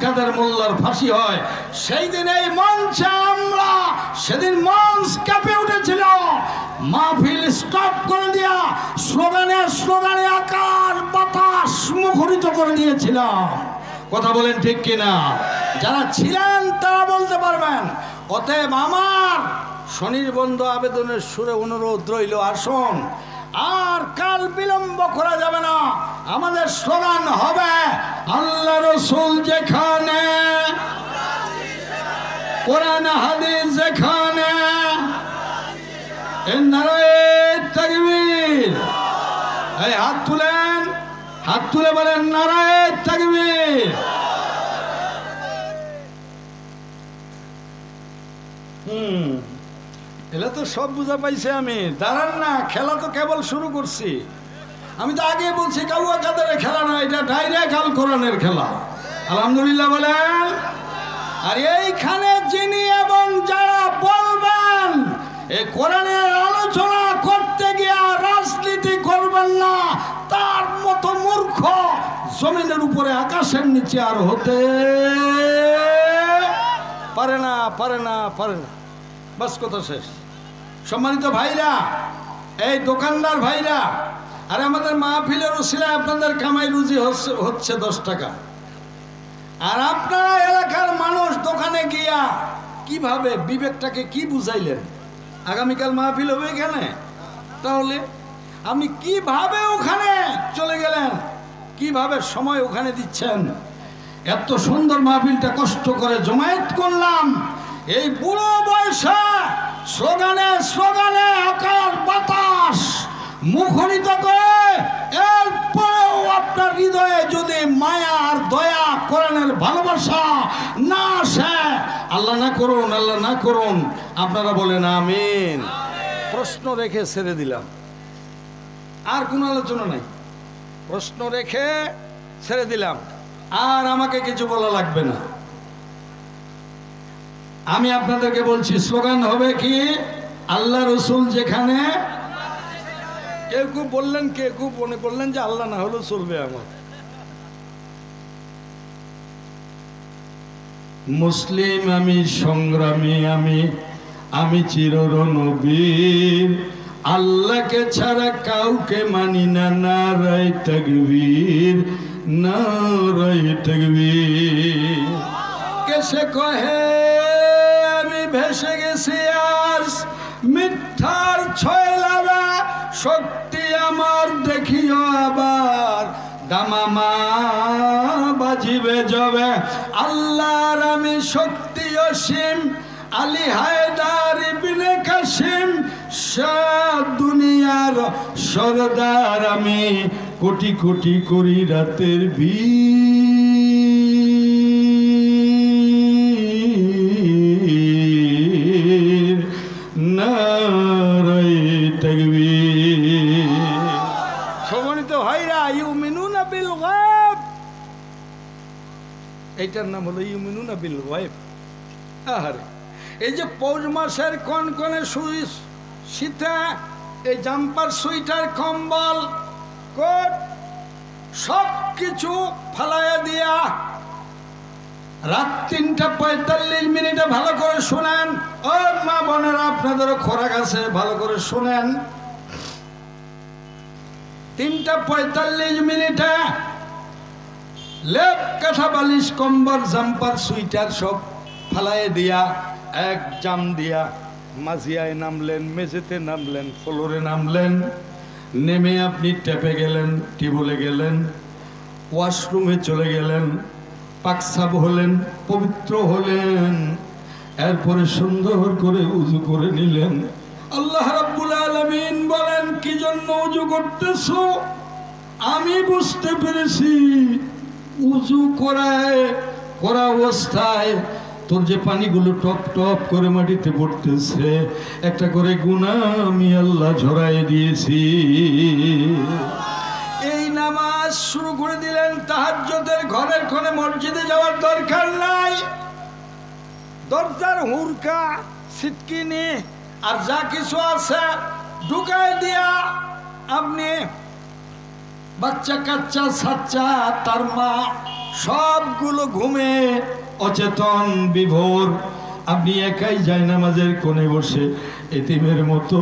কাদের মোল্লার ফাঁসি হয়, সেই দিন এই মঞ্চে আমরা সেদিন মঞ্চ কেঁপে উঠেছিল, মাহফিল স্টপ করে দিয়া স্লোগানে স্লোগানে আকাশ বাতাস মুখরিত করে দিয়েছিলাম। কথা বলেন ঠিক কিনা? যারা ছিলেন তারা বলতে পারবেন। অতএব আমার স্বনির্বন্ধ আবেদনের সুরে অনুরোধ রইল, আসুন আর কাল বিলম্ব করা যাবে না। আমাদের স্লোগান হবে আল্লাহ রসুল যেখানে, কোরআন হাদিস যেখানে, নারায়ে তাকবীর। এই হাত তুলেন, হাত তুলে বলেন নারায়ে তাকবীর। এলা তো সব বুঝা পাইছে আমি। দাঁড়ান না, খেলা তো কেবল শুরু করছি। আমি তো আগে বলছি কাউয়া কাদের খেলা না, এটা ডাইরেক্ট আল কোরআনের খেলা। আলহামদুলিল্লাহ বলেন। আর এইখানে যিনি এবং যারা বলবেন এই কোরআনের আলোচনা করতে গিয়ে রাজনীতি করবেন না, তার মতো মূর্খ জমিনের উপরে আকাশের নিচে আর হতে পারে না, পারে না, পারে না। বাস কথা শেষ। সম্মানিত ভাইরা, এই দোকানদার ভাইরা, আর আমাদের মাহফিলের উসিলায় আপনাদের কামাই রুজি হচ্ছে 10 টাকা। আর আপনারা এলাকার মানুষ দোকানে গিয়া কিভাবে বিবেকটাকে কি বুঝাইলেন? আগামীকাল মাহফিল হবে এখানে, তাহলে আপনি কিভাবে ওখানে চলে গেলেন, কিভাবে সময় ওখানে দিচ্ছেন? এত সুন্দর মাহফিলটা কষ্ট করে জমায়েত করলাম, এই বুড়ো বয়সে স্লোগানে স্লোগানে আকাশ বাতাস মুখরিত করে, এরপরেও আপনার হৃদয়ে যদি মায়া আর দয়া কোরআনের ভালোবাসা না আসে, আল্লাহ না করুন, আল্লাহ না করুন, আপনারা বলেন আমিন। প্রশ্ন রেখে ছেড়ে দিলাম, আর কোনো আলোচনা নাই। প্রশ্ন রেখে ছেড়ে দিলাম, আর আমাকে কিছু বলা লাগবে না। আমি আপনাদেরকে বলছি স্লোগান হবে কি আল্লাহ রসুল যেখানে। কেউ কেউ বললেন, কেউ কেউ মনে করলেন যে আল্লাহ না হলেও চলবে আমার। মুসলিম আমি, সংগ্রামী আমি, আমি চিররণবীর, আল্লাহকে ছাড়া কাউকে মানি না, নারায়ে তাকবীর, নারায়ে তাকবীর। কেসে কহে আমি ভেসে গেছি আজ মিথ্যার ছয়লারা, শক্তি আমার দেখিও আবার, দামামা বাজিবে যাবে আল্লাহর আমি শক্তি অসীম, আলী হায়দার ইবনে কাসিম, শাহ দুনিয়ার সরদার আমি, কোটি কোটি করি রাতের বীর, নারায়ে তাকবীর। সম্মানিত ভাইরা, ইউমিনুনা বিল গায়ব, এইটার নাম হলো ইউমিনুনা বিল গায়ব। আহারে, এই যে পৌষ মাসের কনকনে শীতে এই জাম্পার, সুইটার, কম্বল, কোট সব কিছু ফালাইয়া দিয়া রাত 3:45 ভালো করে শোনেন। ও মা বোনেরা, আপনাদেরও খোরাক আছে, ভালো করে শোনেন। 3:45 লেপ কাঁথা বালিশ কম্বল জাম্পার সুইটার সব ফালাইয়া দিয়া এক জাম দিয়া মাঝিয়ায় নামলেন, মেঝেতে নামলেন, ফ্লোরে নামলেন, নেমে আপনি ট্যাপে গেলেন, টিউবওয়েলে গেলেন, ওয়াশরুমে চলে গেলেন, পাকসাব হলেন, পবিত্র হলেন, এরপরে সুন্দর করে উযু করে নিলেন। আল্লাহ রাব্বুল আলামিন বলেন, কি জন্য উযু করতেছো? আমি বুঝতে পেরেছি, উযু করা অবস্থায় তোর যে পানিগুলো টপ টপ করে মাটিতে পড়তেছে, একটা করে গুনাহ আমি আল্লাহ ঝরাই দিয়েছি। এই নামাজ শুরু করে দিলেন। তাহাজ্জুদের ঘরের কোণে মসজিদে যাওয়ার দরকার নাই, দরজার হুরকা সিটকিনি আর যা কিছু আছে ঢুকাই দিয়া আপনি বাচ্চা কাচ্চা সাচ্চা তার মা সবগুলো ঘুমে অচেতন বিভোর। আপনি একাই জায়নামাজের কোণে বসে এতিমের মতো,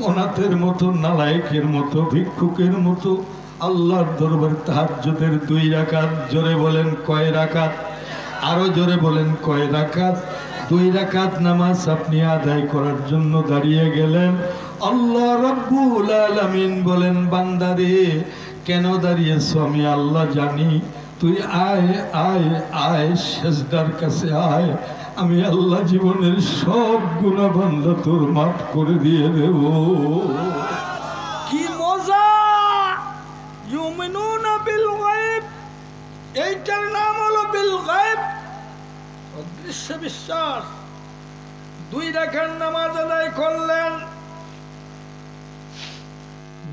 অনাথের মতো, নালায়েকের মতো, ভিক্ষুকের মতো আল্লাহর দরবার তাহাজ্জুদের 2 রাকাত। জোরে বলেন কয় রাকাত? আরো জোরে বলেন কয় রাকাত? 2 রাকাত নামাজ আপনি আদায় করার জন্য দাঁড়িয়ে গেলেন। আল্লাহ রাব্বুল আলামিন বলেন, বান্দারে কেন দাঁড়িয়েছ আমি আল্লাহ জানি, তুই আয় আয় আয়, সেজদার কাছে আয়, আমি আল্লাহ জীবনের সব গুনাহ বান্দা তোর মাফ করে দিয়ে দেব। কি মজা! ইউমিনুনা বিল গায়ব, এইটার নাম হলো বিল গায়ব, অদৃশ্য বিশ্বাস। 2 রাকাত নামাজ আদায় করলেন,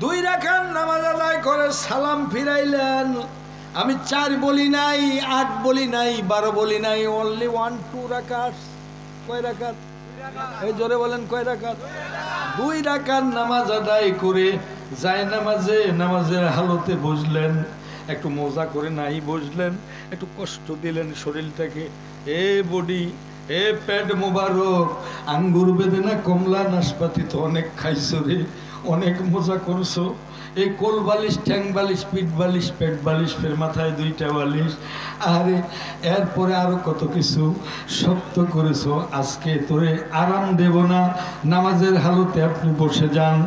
2 রাকাত নামাজ আদায় করে সালাম ফিরাইলেন। আমি 4 বলি নাই, 8 বলি নাই, 12 বলি নাই, অনলি 1 2 রাকাত। কয় রাকাত? এই জোরে বলেন কয় রাকাত? 2 রাকাত নামাজ আদায় করে জায়নামাজে নামাজের হালতে বসলেন। একটু মজা করে নাই বসলেন, একটু কষ্ট দিলেন শরীরটাকে। এ বডি, এ পেট মোবারক, আঙ্গুর বেদেনা, কমলা, নাশপাতি তো অনেক খাইছো রে, অনেক মজা করছো। এই কোল বালিশ, ঠ্যাং বালিশ, পিঠ বালিশ, পেট বালিশ, ফের মাথায় 2টা বালিশ, আরে এরপরে আরো কত কিছু শক্ত করেছো। আজকে তোরে আরাম দেব না, নামাজের হালতে আপনি বসে যান।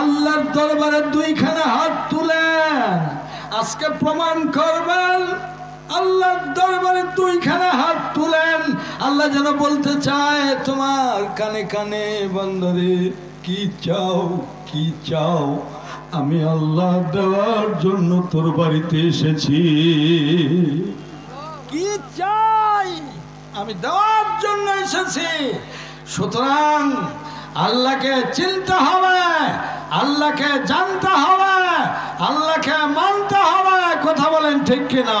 আল্লাহর দরবারে 2খানা হাত তুলেন, আজকে প্রমাণ করবেন। আল্লাহর দরবারে 2খানা হাত তুলেন। আল্লাহ যেন বলতে চায় তোমার কানে কানে, বান্দারে কি চাও, কি চাও? আমি আল্লাহ দেওয়ার জন্য তোর বাড়িতে এসেছি। কি চাই? আমি দেওয়ার জন্য এসেছি। সুতরাং আল্লাহকে চিনতে হবে, আল্লাহকে জানতে হবে, আল্লাহকে মানতে হবে। কথা বলেন ঠিক কিনা?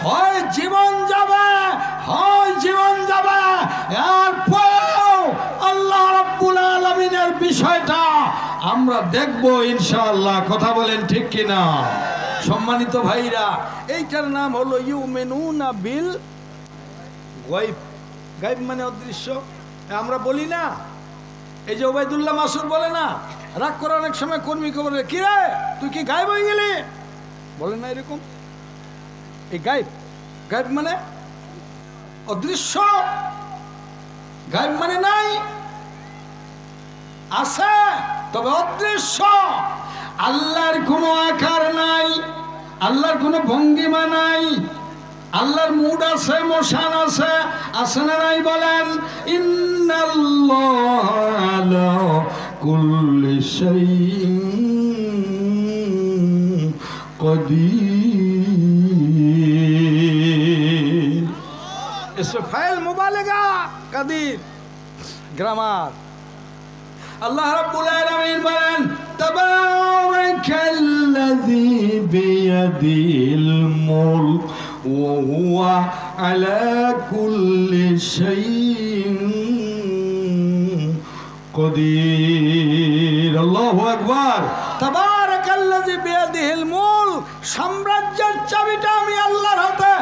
হয় জীবন যাবে, হয় জীবন যাবে, এরপরেও আল্লাহ রাব্বুল আলামিনের বিষয়টা আমরা দেখব ইনশাআল্লাহ। কথা বলেন ঠিক কিনা? সম্মানিত ভাইরা, এইটার নাম হলো ইউমিনুনা বিল গায়ব। গায়ব মানে অদৃশ্য। আমরা বলি না, এই যে ওবায়দুল্লাহ মাসুদ বলে না, রাগ করে অনেক সময় কর্মীকে বলে, কি রে তুই কি গায়েব হয়ে গেলি? বলে না এরকম? এই গায়েব, গায়েব মানে অদৃশ্য। গায়েব মানে নাই, আছে তবে অদৃশ্য। আল্লাহর কোনো আকার নাই, আল্লাহর কোনো ভঙ্গিমা নাই, আল্লাহর মুড আছে, মোশান আছে, আছে না নাই বলেন? ইন্নাল্লাহা আলা কুল্লি শাইইন কাদির। ইসমে ফাইল মুবালাগা কাদির, গ্রামার। আল্লাহ রাব্বুল আলামিন বলেন, তাবারাকাল্লাযী বিয়াদিল মুলক ওয়া হুয়া আলা কুল্লি শাইইন কাদির। আল্লাহু আকবার। তাবারাকাল্লাযী বিয়াদিল মুলক, সাম্রাজ্যের চাবিটা আমি আল্লাহর হাতে।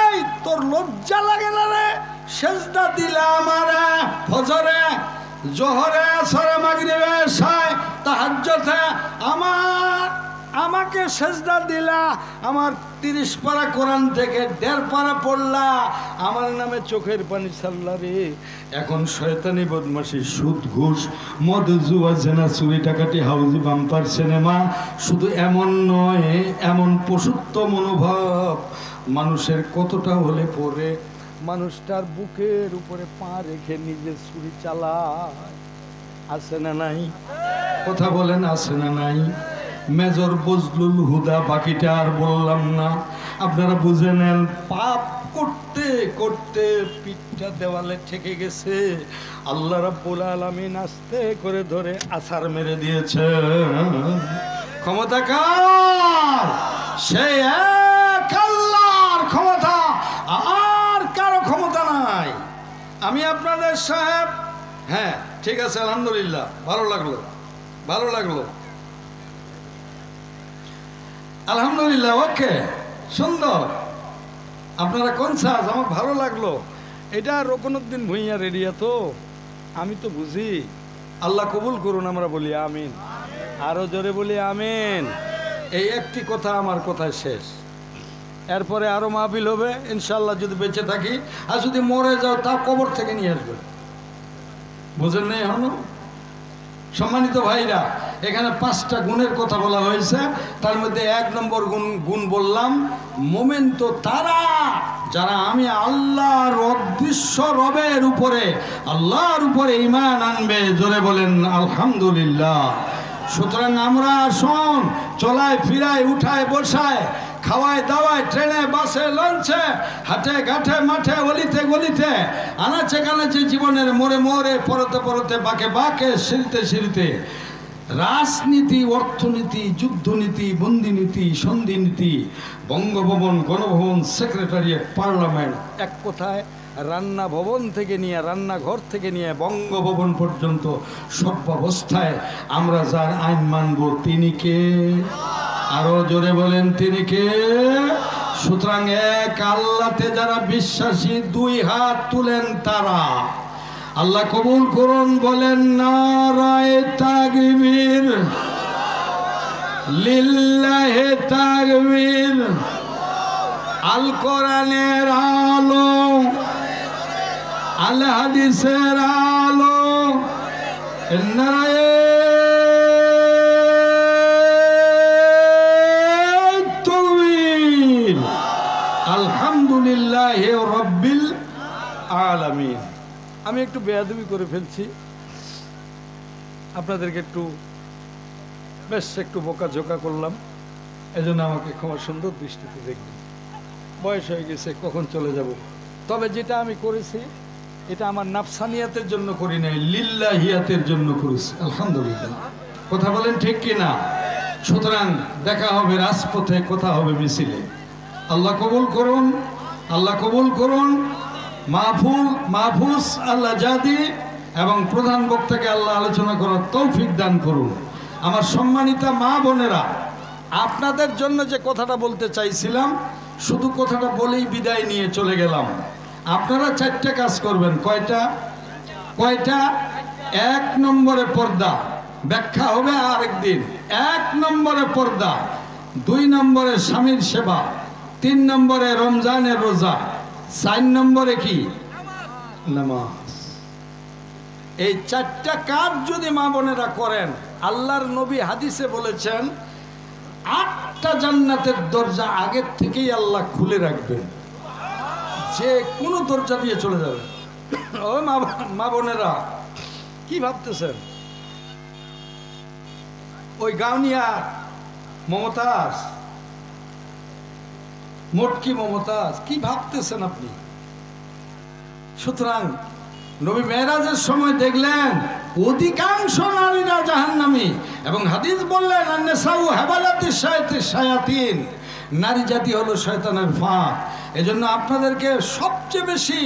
এই তোর লজ্জা লাগে না রে? সেজদা দিলা আমারে ফজরে, জোহরে, আসরে, মাগরিবে, এশায়, তাহাজ্জুদে আমাকে সেজদা দিলা। আমার 30 পারা কোরআন থেকে 1.5 পারা পড়লা, আমার নামে চোখের পানি ছাড়লা রে। এখন শয়তানি বদমাশি, সুদ, ঘুষ, মদ, জুয়া, জেনা, চুরি, ডাকাতি, হাউজি, বাম্পার, সিনেমা, শুধু এমন নয়, এমন পশুত্ব মনোভাব মানুষের কতটা হলে পরে মানুষটার বুকের উপরে পা রেখে নিজে ছুরি চালায়। আছে না নাই? কথা বলেন আছে না নাই? মেজর বজলুল হুদা, বাকিটা আর বললাম না, আপনারা বুঝে নেন। পাপ করতে করতে পিঠটা দেওয়ালে ঠেকে গেছে। আল্লাহ রাব্বুল আলামিন আস্তে করে ধরে আছাড় মেরে দিয়েছে। ক্ষমতা কার? সেই এক আল্লাহর ক্ষমতা, আর কারো ক্ষমতা নাই। আমি আপনাদের সাহেব, হ্যাঁ ঠিক আছে, আলহামদুলিল্লাহ, ভালো লাগলো, ভালো লাগলো, আলহামদুলিল্লাহ, ওকে, সুন্দর। আপনারা কোন সাজ? আমার ভালো লাগলো। এটা রকনউদ্দিন ভূঁইয়া রেডিয়া তো, আমি তো বুঝি। আল্লাহ কবুল করুন, আমরা বলি আমিন। আরো জোরে বলি আমিন। এই একটি কথা আমার কথায় শেষ। এরপরে আরো মাহফিল হবে ইনশাল্লাহ, যদি বেঁচে থাকি। আর যদি মরে যাও তা কবর থেকে নিয়ে আসবে। বুঝেন নাই এখনো? সম্মানিত ভাইরা, এখানে 5টা গুণের কথা বলা হয়েছে। তার মধ্যে 1 নম্বর গুণ বললাম, মোমেন তো তারা যারা আমি আল্লাহর অদৃশ্য রবের উপরে, আল্লাহর উপরে ঈমান আনবে। জোরে বলেন আলহামদুলিল্লাহ। সুতরাং আমরা শোন, চলায় ফিরায়, উঠায় বসায়, খাওয়ায় দাওয়ায়, ট্রেনে বাসে লঞ্চে, হাটে ঘাটে মাঠে অলিতে গলিতে, আনাচে কানাচে, জীবনের মোড়ে মোড়ে, পরতে পরতে, বাঁকে বাঁকে, সিঁড়িতে সিঁড়িতে, রাজনীতি, অর্থনীতি, যুদ্ধনীতি, বন্দিনীতি, সন্ধিনীতি, বঙ্গভবন, গণভবন, সেক্রেটারিয়েট, পার্লামেন্ট, এক কথায় রান্না ভবন থেকে নিয়ে, রান্নাঘর থেকে নিয়ে বঙ্গভবন পর্যন্ত সব অবস্থায় আমরা যার আইন মানব তিনি কে? আরো জোরে বলেন তিনি কে? সুতরাং এক আল্লাহতে যারা বিশ্বাসী, 2 হাত তুলেন তারা। আল্লাহ কবুল করুন, বলেন নারায়ে তাকবীর, লিল্লাহে তাকবীর। আল কোরআনের আলো, আল হাদিসের আলো, নারায়ে তাকবীর, আলহামদুলিল্লাহি রাব্বিল আলামিন। আমি একটু বেয়াদবি করে ফেলছি, আপনাদেরকে একটু বোকাঝোকা করলাম, এজন্য আমাকে ক্ষমা সুন্দর দৃষ্টিতে দেখবেন। বয়স হয়ে গেছে, কখন চলে যাব। তবে যেটা আমি করেছি এটা আমার নাফসানিয়াতের জন্য করি নাই, লিল্লাহিয়াতের জন্য করেছি। আলহামদুলিল্লাহ। কথা বলেন ঠিক কিনা? সুতরাং দেখা হবে রাজপথে, কথা হবে মিছিলে। আল্লাহ কবুল করুন, আল্লাহ কবুল করুন। মাহফুজ আল্লাহ জাদি এবং প্রধান বক্তাকে আল্লাহ আলোচনা করার তৌফিক দান করুন। আমার সম্মানিতা মা বোনেরা, আপনাদের জন্য যে কথাটা বলতে চাইছিলাম, শুধু কথাটা বলেই বিদায় নিয়ে চলে গেলাম। আপনারা 4টা কাজ করবেন। কয়টা? 1 নম্বরে পর্দা, ব্যাখ্যা হবে আরেকদিন। 1 নম্বরে পর্দা, 2 নম্বরে স্বামীর সেবা, 3 নম্বরে রমজানের রোজা, 4 নম্বরে কি? নামাজ। এই 4টা কাজ যদি মা বোনেরা করেন, আল্লাহর নবী হাদিসে বলেছেন 8টা জান্নাতের দরজা আগের থেকেই আল্লাহ খুলে রাখবেন, যে কোনো দরজা দিয়ে চলে যাবে। ও মা বোনেরা, কি ভাবতেছেন? ওই গাউনিয়া মমতাজ, মোটকি মমতাজ, কি ভাবতেছেন আপনি? সুতরাং নবী মেরাজের সময় দেখলেন অধিকাংশ নারীরা জাহান্নামী, এবং হাদিস বললেন আন-নিসাউ হাবালাতিশ শায়াতিন, নারী জাতি হলো শয়তানের ফাঁক। এজন্য আপনাদেরকে সবচেয়ে বেশি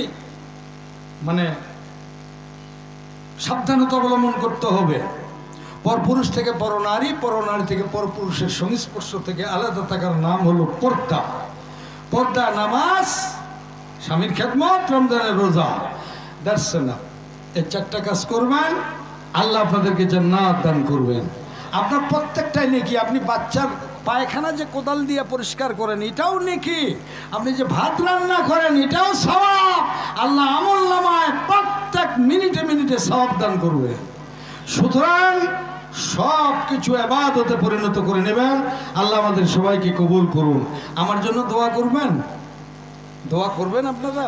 সাবধানতা অবলম্বন করতে হবে। পরপুরুষ থেকে পরনারী, পরনারী থেকে পরপুরুষের সংস্পর্শ থেকে আলাদা থাকার নাম হলো পর্দা। পর্দা, নামাজ, স্বামীর খেদমত, রমজানের রোজা, দ্যাটস এনাফ। এই 4টা কাজ করবেন, আল্লাহ আপনাদেরকে জান্নাত দান করবেন। আপনার প্রত্যেকটাই নেকি। আপনি বাচ্চার পায়খানা যে কোদাল দিয়ে পরিষ্কার করেন, এটাও নেকি। আপনি যে ভাত রান্না করেন, এটাও সওয়াব। আল্লাহ আমলনামায় প্রত্যেক মিনিটে মিনিটে সওয়াব দান করবে। সুতরাং সব কিছু ইবাদতে পরিণত করে নেবেন। আল্লাহ আমাদের সবাইকে কবুল করুন। আমার জন্য দোয়া করবেন, দোয়া করবেন আপনারা।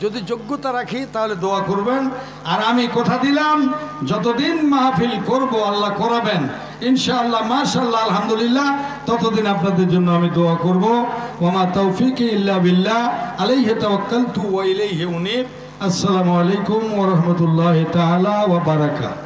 যদি যোগ্যতা রাখি তাহলে দোয়া করবেন। আর আমি কথা দিলাম, যতদিন মাহফিল করব আল্লাহ করাবেন ইনশাআল্লাহ, মাশাআল্লাহ, আলহামদুলিল্লাহ, ততদিন আপনাদের জন্য আমি দোয়া করব। ওয়া মা তাওফীকি ইল্লা বিল্লাহ, আলাইহি তাওয়াক্কালতু ওয়া ইলাইহি উনীব। আসসালামু আলাইকুম ওয়া রাহমাতুল্লাহি তাআলা ওয়া বারাকাতুহু।